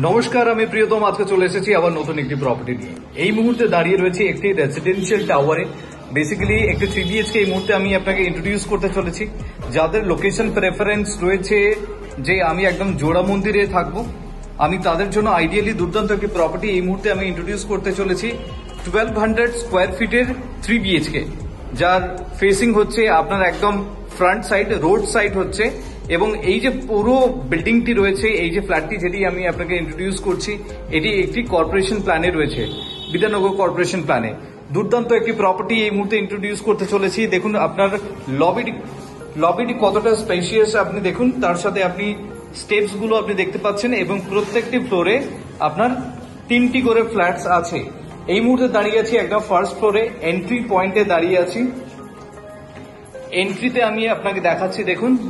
নমস্কার, আমি প্রিয়তম আজকে চলে এসেছি আবার নতুন একটি প্রপার্টি নিয়ে। এই মুহূর্তে দাঁড়িয়ে রয়েছে একটি রেসিডেন্সিয়াল টাওয়ারে। বেসিক্যালি একটি 3 BHK এই মুহূর্তে আমি আপনাকে ইন্ট্রোডিউস করতে চলেছি, যাদের লোকেশন প্রেফারেন্স রয়েছে যে আমি একদম জোড়া মন্দিরে থাকবো। আমি তাদের জন্য আইডিয়ালি দুর্দান্ত একটি প্রপার্টি এই মুহূর্তে আমি ইন্ট্রোডিউস করতে চলেছি। 1200 স্কোয়ার ফিটের 3 BHK, যার ফেসিং হচ্ছে আপনার একদম ফ্রন্ট সাইড, রোড সাইড হচ্ছে। এবং এই যে পুরো বিল্ডিংটি রয়েছে, এই যে ফ্ল্যাটটি যেটি আমি আপনাকে ইন্ট্রোডিউস করছি, এটি একটি কর্পোরেশন প্ল্যানে রয়েছে, বিধাননগর কর্পোরেশন প্ল্যানে। দুর্দান্ত একটি প্রপার্টি এই মুহূর্তে ইন্ট্রোডিউস করতে চলেছি। দেখুন আপনার লবিটি কতটা স্পেশিয়াস আপনি দেখুন, তার সাথে আপনি স্টেপস গুলো আপনি দেখতে পাচ্ছেন এবং প্রত্যেকটি ফ্লোরে আপনার 3টি করে ফ্ল্যাটস আছে। এই মুহূর্তে দাঁড়িয়ে আছি একদম ফার্স্ট ফ্লোরে, এন্ট্রি পয়েন্টে দাঁড়িয়ে আছি। এন্ট্রিতে আমি আপনাকে দেখাচ্ছি, দেখুন